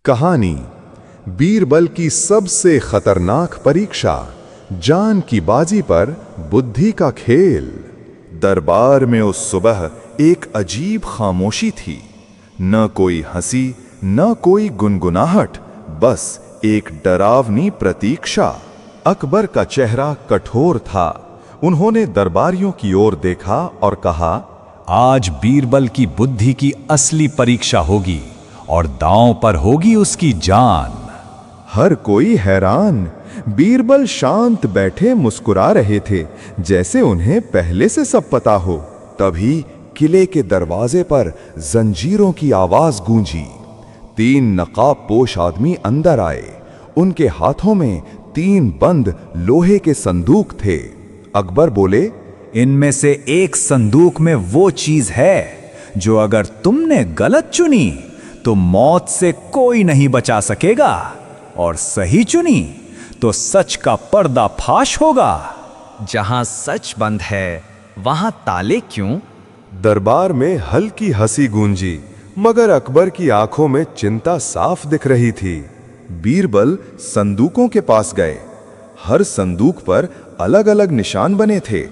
कहानी बीरबल की सबसे खतरनाक परीक्षा, जान की बाजी पर बुद्धि का खेल। दरबार में उस सुबह एक अजीब खामोशी थी। न कोई हंसी, न कोई गुनगुनाहट, बस एक डरावनी प्रतीक्षा। अकबर का चेहरा कठोर था। उन्होंने दरबारियों की ओर देखा और कहा, आज बीरबल की बुद्धि की असली परीक्षा होगी और दांव पर होगी उसकी जान। हर कोई हैरान। बीरबल शांत बैठे मुस्कुरा रहे थे, जैसे उन्हें पहले से सब पता हो। तभी किले के दरवाजे पर जंजीरों की आवाज गूंजी। 3 नकाबपोश आदमी अंदर आए। उनके हाथों में 3 बंद लोहे के संदूक थे। अकबर बोले, इनमें से एक संदूक में वो चीज है जो अगर तुमने गलत चुनी तो मौत से कोई नहीं बचा सकेगा, और सही चुनी तो सच का पर्दाफाश होगा। जहां सच बंद है वहां ताले क्यों? दरबार में हल्की हंसी गूंजी, मगर अकबर की आंखों में चिंता साफ दिख रही थी। बीरबल संदूकों के पास गए। हर संदूक पर अलग अलग निशान बने थे।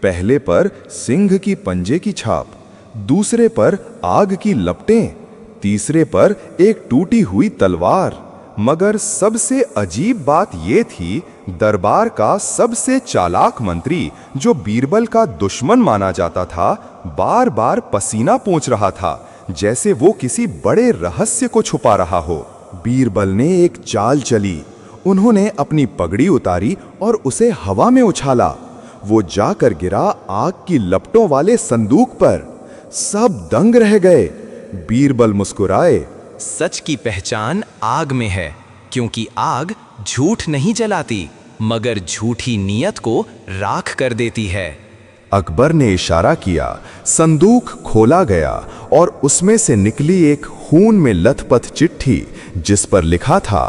पहले पर सिंह की पंजे की छाप, दूसरे पर आग की लपटें, तीसरे पर एक टूटी हुई तलवार। मगर सबसे अजीब बात यह थी, दरबार का सबसे चालाक मंत्री, जो बीरबल का दुश्मन माना जाता था, बार बार पसीना पोंछ रहा था, जैसे वो किसी बड़े रहस्य को छुपा रहा हो। बीरबल ने एक चाल चली। उन्होंने अपनी पगड़ी उतारी और उसे हवा में उछाला। वो जाकर गिरा आग की लपटों वाले संदूक पर। सब दंग रह गए। बीरबल मुस्कुराए, सच की पहचान आग में है, क्योंकि आग झूठ नहीं जलाती, मगर झूठी नीयत को राख कर देती है। अकबर ने इशारा किया। संदूक खोला गया और उसमें से निकली एक खून में लथपथ चिट्ठी, जिस पर लिखा था,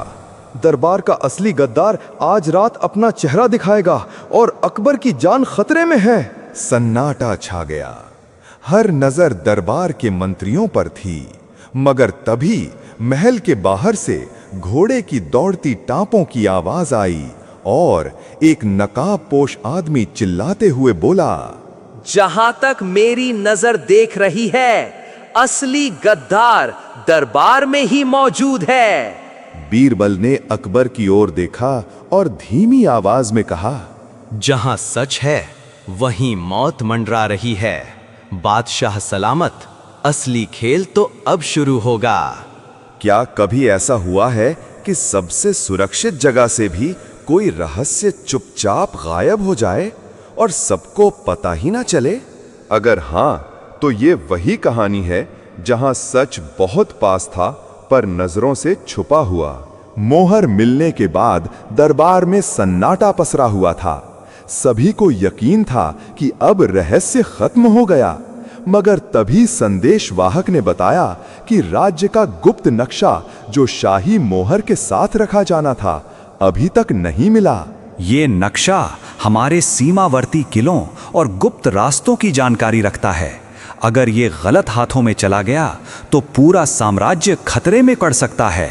दरबार का असली गद्दार आज रात अपना चेहरा दिखाएगा और अकबर की जान खतरे में है। सन्नाटा छा गया। हर नजर दरबार के मंत्रियों पर थी। मगर तभी महल के बाहर से घोड़े की दौड़ती टापों की आवाज आई और एक नकाबपोश आदमी चिल्लाते हुए बोला, जहां तक मेरी नजर देख रही है, असली गद्दार दरबार में ही मौजूद है। बीरबल ने अकबर की ओर देखा और धीमी आवाज में कहा, जहां सच है वहीं मौत मंडरा रही है। बादशाह सलामत, असली खेल तो अब शुरू होगा। क्या कभी ऐसा हुआ है कि सबसे सुरक्षित जगह से भी कोई रहस्य चुपचाप गायब हो जाए और सबको पता ही ना चले? अगर हां, तो ये वही कहानी है जहां सच बहुत पास था पर नजरों से छुपा हुआ। मोहर मिलने के बाद दरबार में सन्नाटा पसरा हुआ था। सभी को यकीन था कि अब रहस्य खत्म हो गया। मगर तभी संदेशवाहक ने बताया कि राज्य का गुप्त नक्शा, जो शाही मोहर के साथ रखा जाना था, अभी तक नहीं मिला। ये नक्शा हमारे सीमावर्ती किलों और गुप्त रास्तों की जानकारी रखता है। अगर ये गलत हाथों में चला गया तो पूरा साम्राज्य खतरे में पड़ सकता है।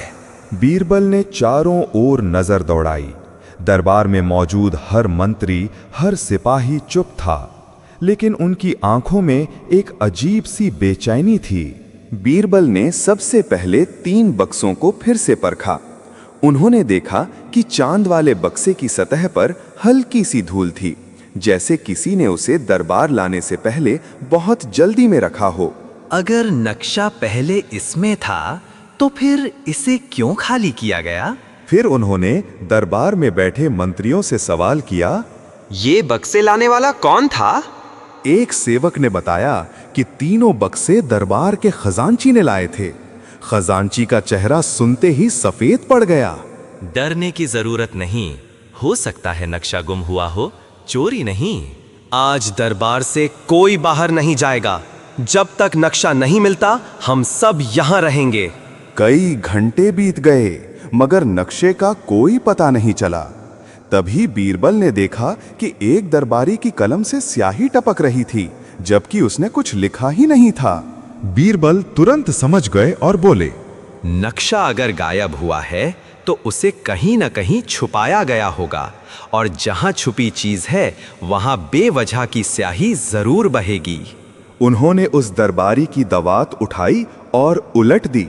बीरबल ने चारों ओर नजर दौड़ाई। दरबार में मौजूद हर मंत्री, हर सिपाही चुप था, लेकिन उनकी आंखों में एक अजीब सी बेचैनी थी। बीरबल ने सबसे पहले 3 बक्सों को फिर से परखा। उन्होंने देखा कि चांद वाले बक्से की सतह पर हल्की सी धूल थी, जैसे किसी ने उसे दरबार लाने से पहले बहुत जल्दी में रखा हो। अगर नक्शा पहले इसमें था तो फिर इसे क्यों खाली किया गया? फिर उन्होंने दरबार में बैठे मंत्रियों से सवाल किया, ये बक्से लाने वाला कौन था? एक सेवक ने बताया कि 3 बक्से दरबार के खजांची ने लाए थे। खजांची का चेहरा सुनते ही सफेद पड़ गया। डरने की जरूरत नहीं, हो सकता है नक्शा गुम हुआ हो, चोरी नहीं। आज दरबार से कोई बाहर नहीं जाएगा। जब तक नक्शा नहीं मिलता हम सब यहाँ रहेंगे। कई घंटे बीत गए, मगर नक्शे का कोई पता नहीं चला। तभी बीरबल ने देखा कि एक दरबारी की कलम से स्याही टपक रही थी, जबकि उसने कुछ लिखा ही नहीं था। बीरबल तुरंत समझ गए और बोले, नक्शा अगर गायब हुआ है तो उसे कहीं न कहीं छुपाया गया होगा, और जहां छुपी चीज है वहां बेवजह की स्याही जरूर बहेगी। उन्होंने उस दरबारी की दवात उठाई और उलट दी।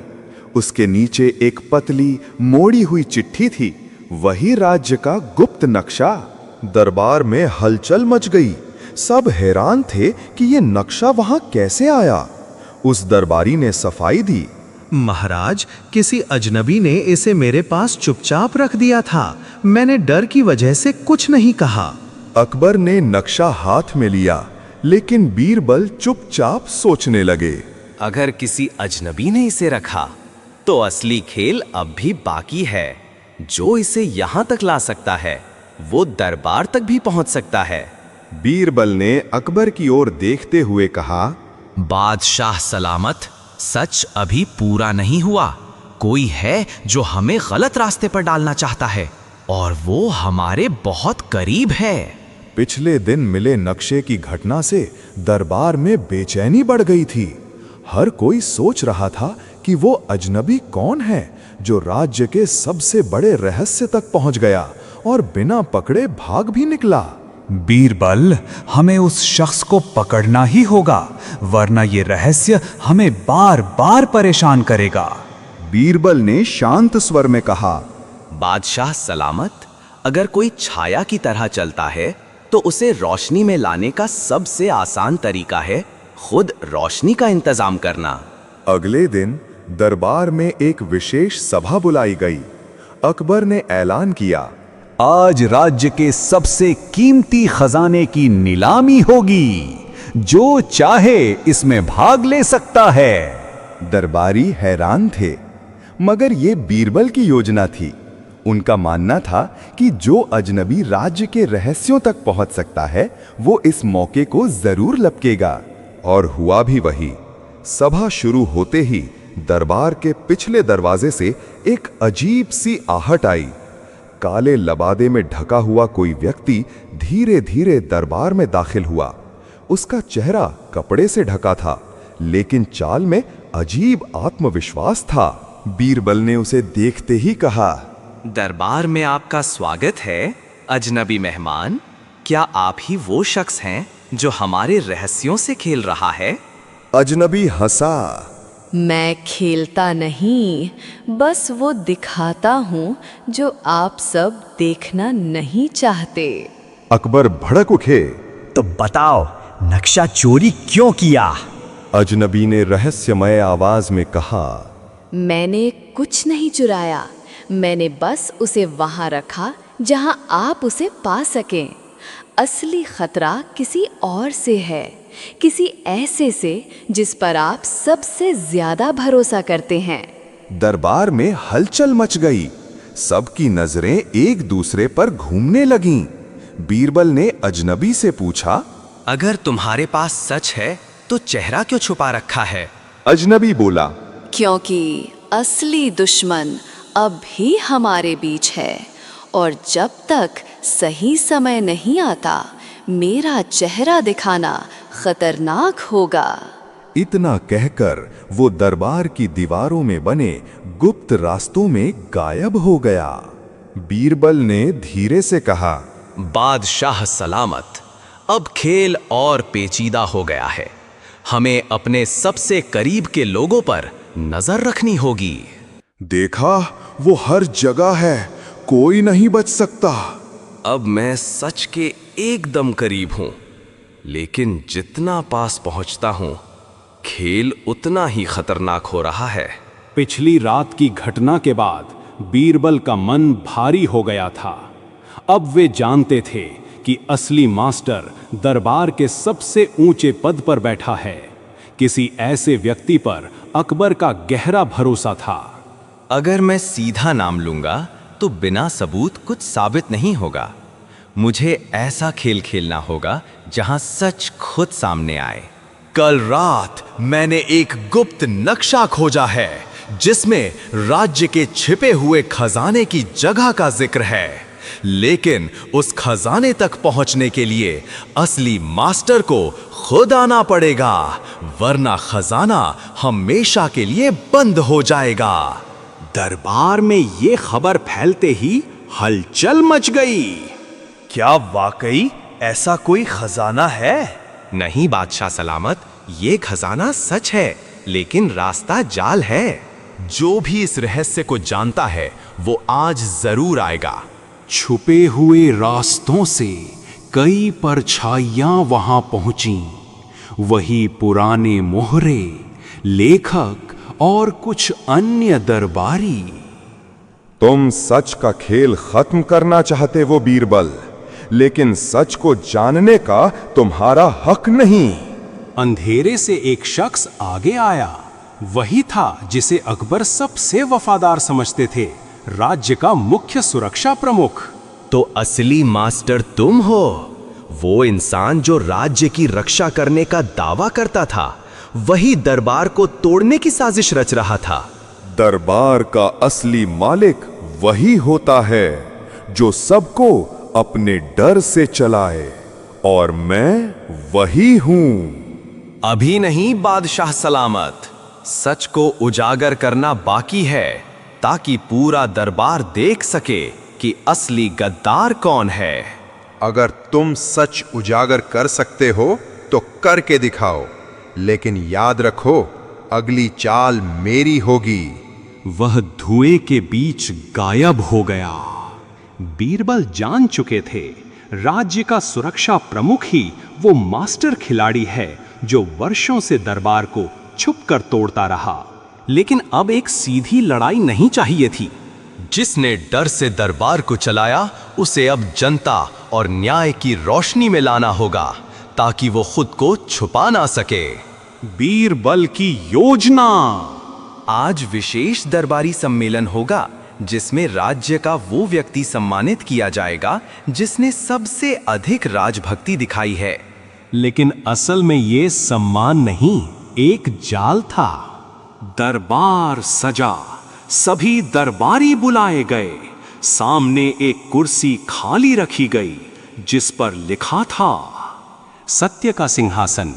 उसके नीचे एक पतली मोड़ी हुई चिट्ठी थी, वही राज्य का गुप्त नक्शा। दरबार में हलचल मच गई। सब हैरान थे कि ये नक्शा वहां कैसे आया। उस दरबारी ने सफाई दी। महाराज, किसी अजनबी ने इसे मेरे पास चुपचाप रख दिया था। मैंने डर की वजह से कुछ नहीं कहा। अकबर ने नक्शा हाथ में लिया, लेकिन बीरबल चुपचाप सोचने लगे। अगर किसी अजनबी ने इसे रखा तो असली खेल अब भी बाकी है। जो इसे यहां तक ला सकता है वो दरबार तक भी पहुंच सकता है। बीरबल ने अकबर की ओर देखते हुए कहा, बादशाह सलामत, सच अभी पूरा नहीं हुआ। कोई है जो हमें गलत रास्ते पर डालना चाहता है, और वो हमारे बहुत करीब है। पिछले दिन मिले नक्शे की घटना से दरबार में बेचैनी बढ़ गई थी। हर कोई सोच रहा था कि वो अजनबी कौन है जो राज्य के सबसे बड़े रहस्य तक पहुंच गया और बिना पकड़े भाग भी निकला। बीरबल, हमें उस शख्स को पकड़ना ही होगा, वरना ये रहस्य हमें बार बार परेशान करेगा। बीरबल ने शांत स्वर में कहा, बादशाह सलामत, अगर कोई छाया की तरह चलता है तो उसे रोशनी में लाने का सबसे आसान तरीका है खुद रोशनी का इंतजाम करना। अगले दिन दरबार में एक विशेष सभा बुलाई गई। अकबर ने ऐलान किया, आज राज्य के सबसे कीमती खजाने की नीलामी होगी। जो चाहे इसमें भाग ले सकता है। दरबारी हैरान थे, मगर ये बीरबल की योजना थी। उनका मानना था कि जो अजनबी राज्य के रहस्यों तक पहुंच सकता है वो इस मौके को जरूर लपकेगा। और हुआ भी वही। सभा शुरू होते ही दरबार के पिछले दरवाजे से एक अजीब सी आहट आई। काले लबादे में ढका हुआ कोई व्यक्ति धीरे धीरे दरबार में दाखिल हुआ। उसका चेहरा कपड़े से ढका था, लेकिन चाल में अजीब आत्मविश्वास था। बीरबल ने उसे देखते ही कहा, दरबार में आपका स्वागत है अजनबी मेहमान। क्या आप ही वो शख्स हैं जो हमारे रहस्यों से खेल रहा है? अजनबी हंसा। मैं खेलता नहीं, बस वो दिखाता हूँ जो आप सब देखना नहीं चाहते। अकबर भड़क उठे। तो बताओ, नक्शा चोरी क्यों किया? अजनबी ने रहस्यमय आवाज में कहा, मैंने कुछ नहीं चुराया, मैंने बस उसे वहां रखा जहां आप उसे पा सकें। असली खतरा किसी और से है, किसी ऐसे से जिस पर आप सबसे ज्यादा भरोसा करते हैं। दरबार में हलचल मच गई। सबकी नजरें एक दूसरे पर घूमने लगीं। बीरबल ने अजनबी से पूछा, अगर तुम्हारे पास सच है तो चेहरा क्यों छुपा रखा है? अजनबी बोला, क्योंकि असली दुश्मन अब भी हमारे बीच है, और जब तक सही समय नहीं आता मेरा चेहरा दिखाना खतरनाक होगा। इतना कहकर वो दरबार की दीवारों में बने गुप्त रास्तों में गायब हो गया। बीरबल ने धीरे से कहा, बादशाह सलामत, अब खेल और पेचीदा हो गया है। हमें अपने सबसे करीब के लोगों पर नजर रखनी होगी। देखा, वो हर जगह है, कोई नहीं बच सकता। अब मैं सच के एकदम करीब हूं, लेकिन जितना पास पहुंचता हूं खेल उतना ही खतरनाक हो रहा है। पिछली रात की घटना के बाद बीरबल का मन भारी हो गया था। अब वे जानते थे कि असली मास्टर दरबार के सबसे ऊंचे पद पर बैठा है। किसी ऐसे व्यक्ति पर अकबर का गहरा भरोसा था। अगर मैं सीधा नाम लूंगा तो बिना सबूत कुछ साबित नहीं होगा। मुझे ऐसा खेल खेलना होगा जहां सच खुद सामने आए। कल रात मैंने एक गुप्त नक्शा खोजा है जिसमें राज्य के छिपे हुए खजाने की जगह का जिक्र है। लेकिन उस खजाने तक पहुंचने के लिए असली मास्टर को खुद आना पड़ेगा, वरना खजाना हमेशा के लिए बंद हो जाएगा। दरबार में ये खबर फैलते ही हलचल मच गई। क्या वाकई ऐसा कोई खजाना है? नहीं बादशाह सलामत, ये खजाना सच है, लेकिन रास्ता जाल है। जो भी इस रहस्य को जानता है वो आज जरूर आएगा। छुपे हुए रास्तों से कई परछाइयां वहां पहुंची। वही पुराने मोहरे, लेखक और कुछ अन्य दरबारी। तुम सच का खेल खत्म करना चाहते वो बीरबल, लेकिन सच को जानने का तुम्हारा हक नहीं। अंधेरे से एक शख्स आगे आया। वही था जिसे अकबर सबसे वफादार समझते थे, राज्य का मुख्य सुरक्षा प्रमुख। तो असली मास्टर तुम हो, वो इंसान जो राज्य की रक्षा करने का दावा करता था, वही दरबार को तोड़ने की साजिश रच रहा था। दरबार का असली मालिक वही होता है जो सबको अपने डर से चलाए, और मैं वही हूं। अभी नहीं बादशाह सलामत, सच को उजागर करना बाकी है, ताकि पूरा दरबार देख सके कि असली गद्दार कौन है। अगर तुम सच उजागर कर सकते हो तो करके दिखाओ, लेकिन याद रखो अगली चाल मेरी होगी। वह धुएं के बीच गायब हो गया। बीरबल जान चुके थे, राज्य का सुरक्षा प्रमुख ही वो मास्टर खिलाड़ी है जो वर्षों से दरबार को छुपकर तोड़ता रहा। लेकिन अब एक सीधी लड़ाई नहीं चाहिए थी। जिसने डर से दरबार को चलाया, उसे अब जनता और न्याय की रोशनी में लाना होगा, ताकि वो खुद को छुपा ना सके। बीरबल की योजना। आज विशेष दरबारी सम्मेलन होगा, जिसमें राज्य का वो व्यक्ति सम्मानित किया जाएगा जिसने सबसे अधिक राजभक्ति दिखाई है। लेकिन असल में ये सम्मान नहीं, एक जाल था। दरबार सजा, सभी दरबारी बुलाए गए। सामने एक कुर्सी खाली रखी गई, जिस पर लिखा था, सत्य का सिंहासन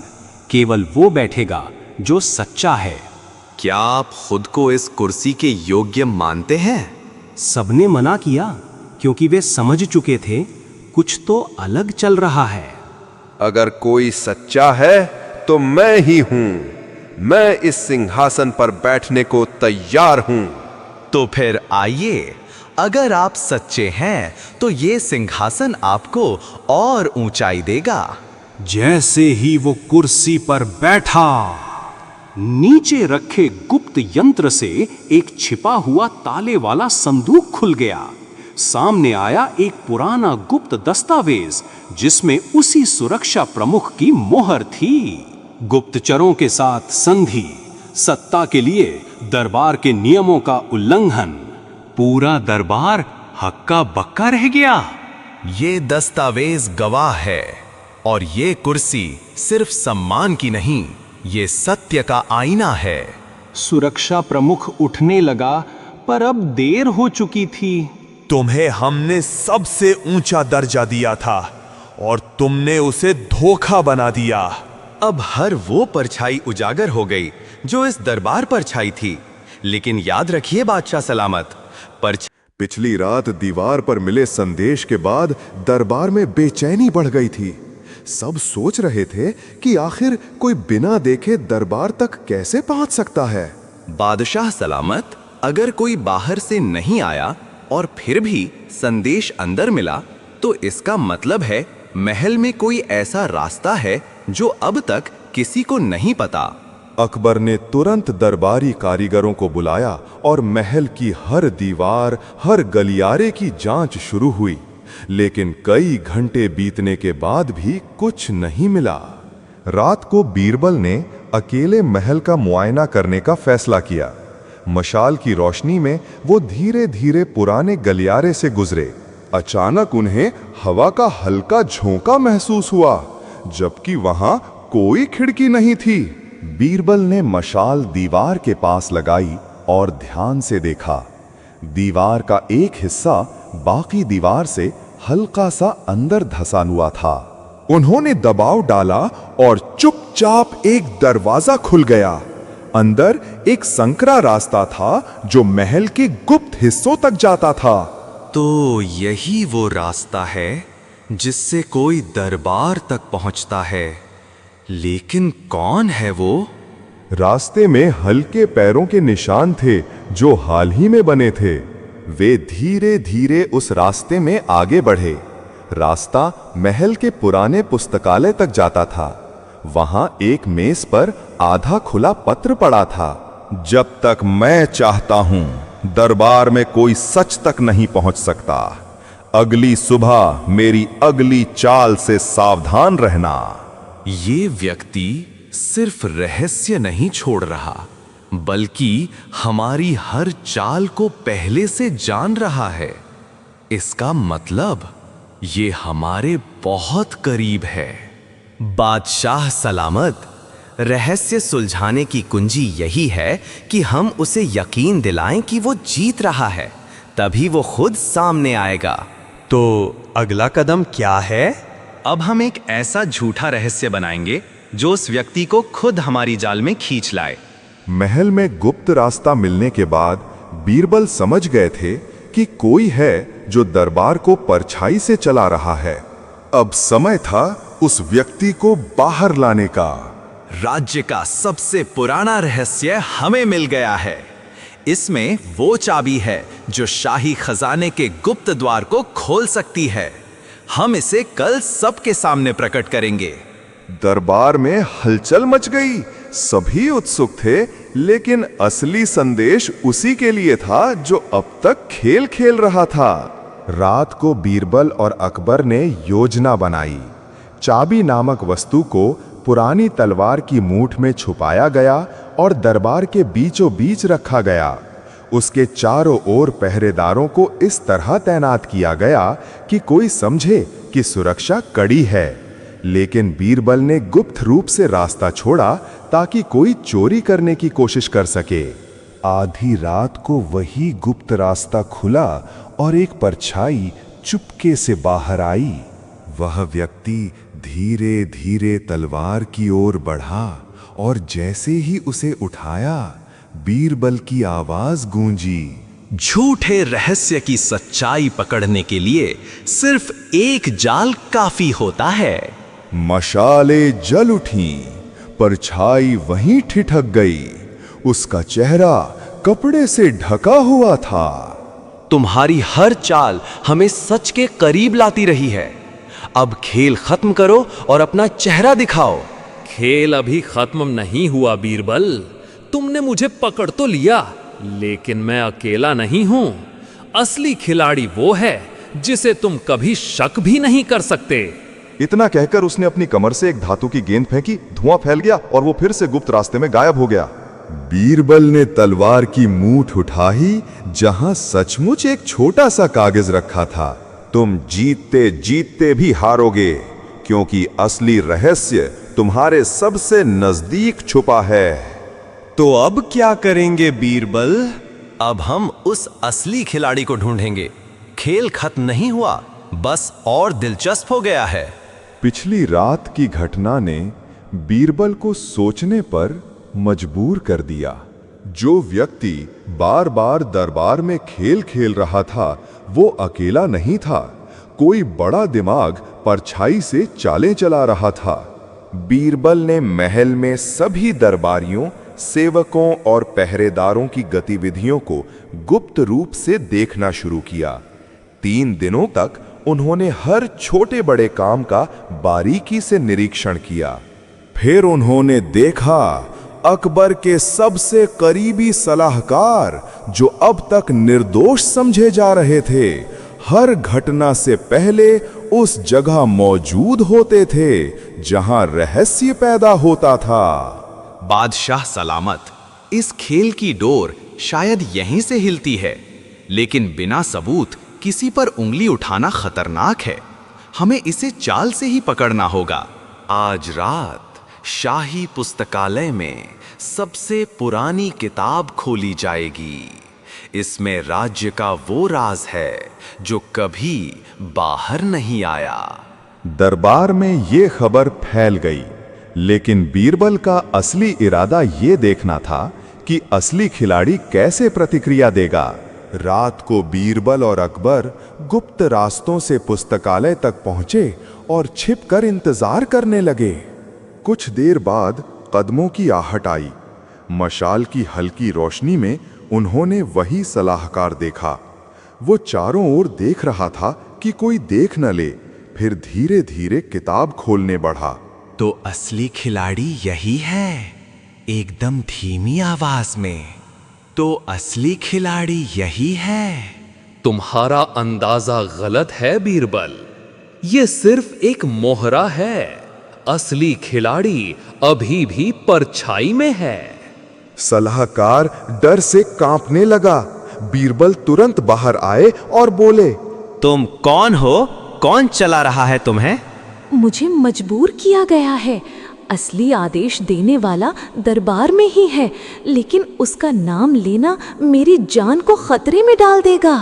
केवल वो बैठेगा जो सच्चा है। क्या आप खुद को इस कुर्सी के योग्य मानते हैं? सबने मना किया, क्योंकि वे समझ चुके थे कुछ तो अलग चल रहा है। अगर कोई सच्चा है तो मैं ही हूं। मैं इस सिंहासन पर बैठने को तैयार हूं। तो फिर आइए, अगर आप सच्चे हैं तो ये सिंहासन आपको और ऊंचाई देगा। जैसे ही वो कुर्सी पर बैठा, नीचे रखे गुप्त यंत्र से एक छिपा हुआ ताले वाला संदूक खुल गया। सामने आया एक पुराना गुप्त दस्तावेज, जिसमें उसी सुरक्षा प्रमुख की मोहर थी। गुप्तचरों के साथ संधि, सत्ता के लिए दरबार के नियमों का उल्लंघन। पूरा दरबार हक्का बक्का रह गया। ये दस्तावेज गवाह है, और ये कुर्सी सिर्फ सम्मान की नहीं, ये सत्य का आईना है। सुरक्षा प्रमुख उठने लगा, पर अब देर हो चुकी थी। तुम्हें हमने सबसे ऊंचा दर्जा दिया था और तुमने उसे धोखा बना दिया। अब हर वो परछाई उजागर हो गई जो इस दरबार पर छाई थी। लेकिन याद रखिए बादशाह सलामत, पिछली रात दीवार पर मिले संदेश के बाद दरबार में बेचैनी बढ़ गई थी। सब सोच रहे थे कि आखिर कोई बिना देखे दरबार तक कैसे पहुंच सकता है। बादशाह सलामत, अगर कोई बाहर से नहीं आया और फिर भी संदेश अंदर मिला, तो इसका मतलब है महल में कोई ऐसा रास्ता है जो अब तक किसी को नहीं पता। अकबर ने तुरंत दरबारी कारीगरों को बुलाया और महल की हर दीवार, हर गलियारे की जांच शुरू हुई। लेकिन कई घंटे बीतने के बाद भी कुछ नहीं मिला। रात को बीरबल ने अकेले महल का मुआयना करने का फैसला किया। मशाल की रोशनी में वो धीरे धीरे पुराने गलियारे से गुजरे। अचानक उन्हें हवा का हल्का झोंका महसूस हुआ, जबकि वहां कोई खिड़की नहीं थी। बीरबल ने मशाल दीवार के पास लगाई और ध्यान से देखा। दीवार का एक हिस्सा बाकी दीवार से हल्का सा अंदर धसा हुआ था। उन्होंने दबाव डाला और चुपचाप एक दरवाजा खुल गया। अंदर एक संकरा रास्ता था जो महल के गुप्त हिस्सों तक जाता था। तो यही वो रास्ता है जिससे कोई दरबार तक पहुंचता है, लेकिन कौन है वो? रास्ते में हल्के पैरों के निशान थे जो हाल ही में बने थे। वे धीरे धीरे उस रास्ते में आगे बढ़े। रास्ता महल के पुराने पुस्तकालय तक जाता था। वहां एक मेज पर आधा खुला पत्र पड़ा था। जब तक मैं चाहता हूं, दरबार में कोई सच तक नहीं पहुंच सकता। अगली सुबह मेरी अगली चाल से सावधान रहना। ये व्यक्ति सिर्फ रहस्य नहीं छोड़ रहा, बल्कि हमारी हर चाल को पहले से जान रहा है। इसका मतलब ये हमारे बहुत करीब है। बादशाह सलामत, रहस्य सुलझाने की कुंजी यही है कि हम उसे यकीन दिलाएं कि वो जीत रहा है, तभी वो खुद सामने आएगा। तो अगला कदम क्या है? अब हम एक ऐसा झूठा रहस्य बनाएंगे जो उस व्यक्ति को खुद हमारी जाल में खींच लाए। महल में गुप्त रास्ता मिलने के बाद बीरबल समझ गए थे कि कोई है जो दरबार को परछाई से चला रहा है। अब समय था उस व्यक्ति को बाहर लाने का। राज्य का सबसे पुराना रहस्य हमें मिल गया है। इसमें वो चाबी है जो शाही खजाने के गुप्त द्वार को खोल सकती है। हम इसे कल सबके सामने प्रकट करेंगे। दरबार में हलचल मच गई। सभी उत्सुक थे, लेकिन असली संदेश उसी के लिए था जो अब तक खेल खेल रहा था। रात को बीरबल और अकबर ने योजना बनाई। चाबी नामक वस्तु को पुरानी तलवार की मूठ में छुपाया गया और दरबार के बीचों बीच रखा गया। उसके चारों ओर पहरेदारों को इस तरह तैनात किया गया कि कोई समझे कि सुरक्षा कड़ी है। लेकिन बीरबल ने गुप्त रूप से रास्ता छोड़ा ताकि कोई चोरी करने की कोशिश कर सके। आधी रात को वही गुप्त रास्ता खुला और एक परछाई चुपके से बाहर आई। वह व्यक्ति धीरे धीरे तलवार की ओर बढ़ा और जैसे ही उसे उठाया, बीरबल की आवाज गूंजी। झूठे रहस्य की सच्चाई पकड़ने के लिए सिर्फ एक जाल काफी होता है। मशाले जल उठी, परछाई वहीं ठिठक गई। उसका चेहरा कपड़े से ढका हुआ था। तुम्हारी हर चाल हमें सच के करीब लाती रही है। अब खेल खत्म करो और अपना चेहरा दिखाओ। खेल अभी खत्म नहीं हुआ बीरबल। तुमने मुझे पकड़ तो लिया, लेकिन मैं अकेला नहीं हूं। असली खिलाड़ी वो है जिसे तुम कभी शक भी नहीं कर सकते। इतना कहकर उसने अपनी कमर से एक धातु की गेंद फेंकी। धुआं फैल गया और वो फिर से गुप्त रास्ते में गायब हो गया। बीरबल ने तलवार की मूठ उठाई जहां सचमुच एक छोटा सा कागज रखा था। तुम जीतते जीतते भी हारोगे, क्योंकि असली रहस्य तुम्हारे सबसे नजदीक छुपा है। तो अब क्या करेंगे बीरबल? अब हम उस असली खिलाड़ी को ढूंढेंगे। खेल खत्म नहीं हुआ, बस और दिलचस्प हो गया है। पिछली रात की घटना ने बीरबल को सोचने पर मजबूर कर दिया। जो व्यक्ति बार बार दरबार में खेल खेल रहा था, वो अकेला नहीं था। कोई बड़ा दिमाग परछाई से चालें चला रहा था। बीरबल ने महल में सभी दरबारियों, सेवकों और पहरेदारों की गतिविधियों को गुप्त रूप से देखना शुरू किया। 3 दिनों तक उन्होंने हर छोटे बड़े काम का बारीकी से निरीक्षण किया। फिर उन्होंने देखा अकबर के सबसे करीबी सलाहकार, जो अब तक निर्दोष समझे जा रहे थे, हर घटना से पहले उस जगह मौजूद होते थे जहां रहस्य पैदा होता था। बादशाह सलामत, इस खेल की डोर शायद यहीं से हिलती है, लेकिन बिना सबूत किसी पर उंगली उठाना खतरनाक है। हमें इसे चाल से ही पकड़ना होगा। आज रात शाही पुस्तकालय में सबसे पुरानी किताब खोली जाएगी। इसमें राज्य का वो राज है जो कभी बाहर नहीं आया। दरबार में ये खबर फैल गई, लेकिन बीरबल का असली इरादा ये देखना था कि असली खिलाड़ी कैसे प्रतिक्रिया देगा। रात को बीरबल और अकबर गुप्त रास्तों से पुस्तकालय तक पहुंचे और छिपकर इंतजार करने लगे। कुछ देर बाद कदमों की आहट आई। मशाल की हल्की रोशनी में उन्होंने वही सलाहकार देखा। वो चारों ओर देख रहा था कि कोई देख न ले, फिर धीरे धीरे किताब खोलने बढ़ा। तो असली खिलाड़ी यही है, एकदम धीमी आवाज में। तो असली खिलाड़ी यही है। तुम्हारा अंदाजा गलत है बीरबल, ये सिर्फ एक मोहरा है। असली खिलाड़ी अभी भी परछाई में है। सलाहकार डर से कांपने लगा। बीरबल तुरंत बाहर आए और बोले, तुम कौन हो? कौन चला रहा है तुम्हें? मुझे मजबूर किया गया है। असली आदेश देने वाला दरबार में ही है, लेकिन उसका नाम लेना मेरी जान को खतरे में डाल देगा।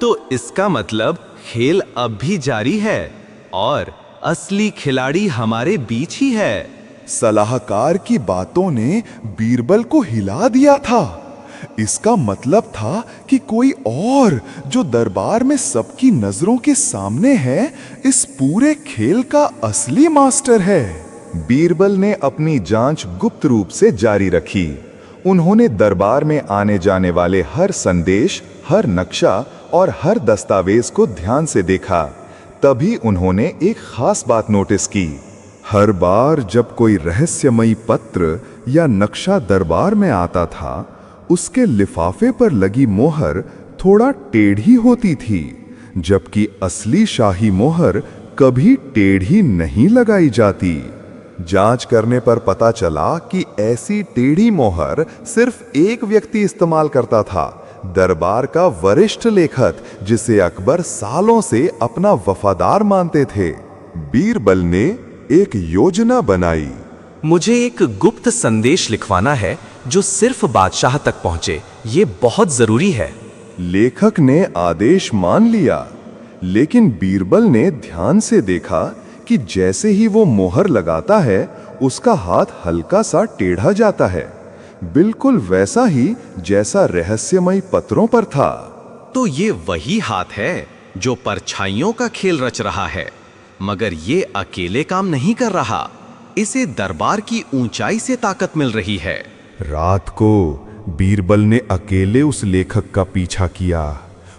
तो इसका मतलब खेल अब भी जारी है और असली खिलाड़ी हमारे बीच ही है। सलाहकार की बातों ने बीरबल को हिला दिया था। इसका मतलब था कि कोई और जो दरबार में सबकी नजरों के सामने है, इस पूरे खेल का असली मास्टर है। बीरबल ने अपनी जांच गुप्त रूप से जारी रखी। उन्होंने दरबार में आने जाने वाले हर संदेश, हर नक्शा और हर दस्तावेज को ध्यान से देखा। तभी उन्होंने एक खास बात नोटिस की। हर बार जब कोई रहस्यमयी पत्र या नक्शा दरबार में आता था, उसके लिफाफे पर लगी मोहर थोड़ा टेढ़ी होती थी, जबकि असली शाही मोहर कभी टेढ़ी नहीं लगाई जाती। जांच करने पर पता चला कि ऐसी टेढ़ी मोहर सिर्फ एक व्यक्ति इस्तेमाल करता था, दरबार का वरिष्ठ लेखक, जिसे अकबर सालों से अपना वफादार मानते थे। बीरबल ने एक योजना बनाई। मुझे एक गुप्त संदेश लिखवाना है जो सिर्फ बादशाह तक पहुंचे। ये बहुत जरूरी है। लेखक ने आदेश मान लिया, लेकिन बीरबल ने ध्यान से देखा कि जैसे ही वो मोहर लगाता है, उसका हाथ हल्का सा टेढ़ा जाता है, बिल्कुल वैसा ही जैसा रहस्यमयी पत्रों पर था। तो ये वही हाथ है जो परछाइयों का खेल रच रहा है, मगर ये अकेले काम नहीं कर रहा। इसे दरबार की ऊंचाई से ताकत मिल रही है। रात को बीरबल ने अकेले उस लेखक का पीछा किया।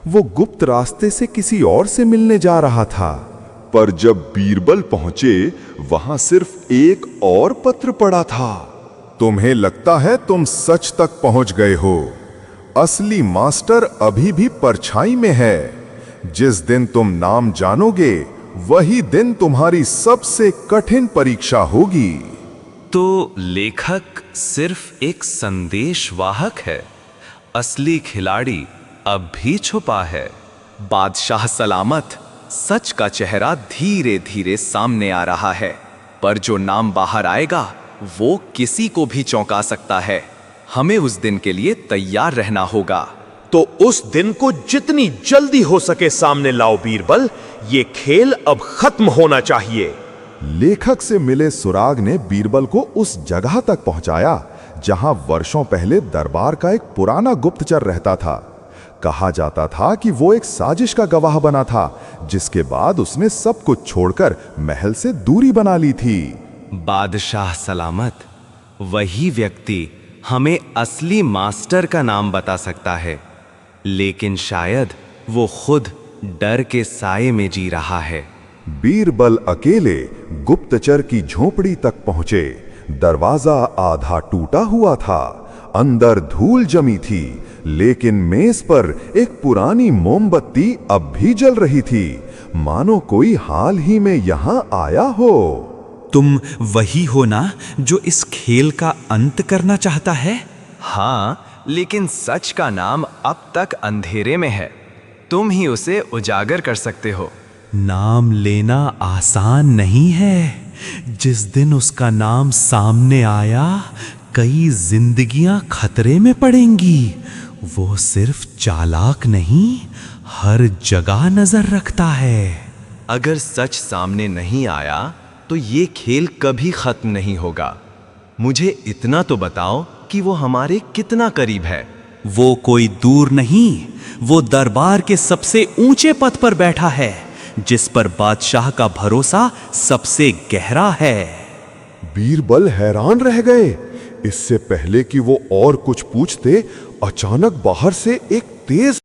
वो गुप्त रास्ते से किसी और से मिलने जा रहा था, पर जब बीरबल पहुंचे, वहां सिर्फ एक और पत्र पड़ा था। तुम्हें लगता है तुम सच तक पहुंच गए हो। असली मास्टर अभी भी परछाई में है। जिस दिन तुम नाम जानोगे, वही दिन तुम्हारी सबसे कठिन परीक्षा होगी। तो लेखक सिर्फ एक संदेशवाहक है, असली खिलाड़ी अब भी छुपा है। बादशाह सलामत। सच का चेहरा धीरे धीरे सामने आ रहा है, पर जो नाम बाहर आएगा वो किसी को भी चौंका सकता है। हमें उस दिन के लिए तैयार रहना होगा। तो उस दिन को जितनी जल्दी हो सके सामने लाओ बीरबल। ये खेल अब खत्म होना चाहिए। लेखक से मिले सुराग ने बीरबल को उस जगह तक पहुंचाया जहां वर्षों पहले दरबार का एक पुराना गुप्तचर रहता था। कहा जाता था कि वो एक साजिश का गवाह बना था, जिसके बाद उसने सब कुछ छोड़कर महल से दूरी बना ली थी। बादशाह सलामत। वही व्यक्ति हमें असली मास्टर का नाम बता सकता है, लेकिन शायद वो खुद डर के साये में जी रहा है। बीरबल अकेले गुप्तचर की झोपड़ी तक पहुंचे। दरवाजा आधा टूटा हुआ था, अंदर धूल जमी थी, लेकिन मेज पर एक पुरानी मोमबत्ती अब भी जल रही थी, मानो कोई हाल ही में यहां आया हो। तुम वही हो ना जो इस खेल का अंत करना चाहता है? हाँ, लेकिन सच का नाम अब तक अंधेरे में है। तुम ही उसे उजागर कर सकते हो। नाम लेना आसान नहीं है। जिस दिन उसका नाम सामने आया, कई जिंदगियां खतरे में पड़ेंगी। वो सिर्फ चालाक नहीं, हर जगह नजर रखता है। अगर सच सामने नहीं आया तो ये खेल कभी खत्म नहीं होगा। मुझे इतना तो बताओ कि वो हमारे कितना करीब है। वो कोई दूर नहीं, वो दरबार के सबसे ऊंचे पद पर बैठा है, जिस पर बादशाह का भरोसा सबसे गहरा है। बीरबल हैरान रह गए। इससे पहले कि वो और कुछ पूछते, अचानक बाहर से एक तेज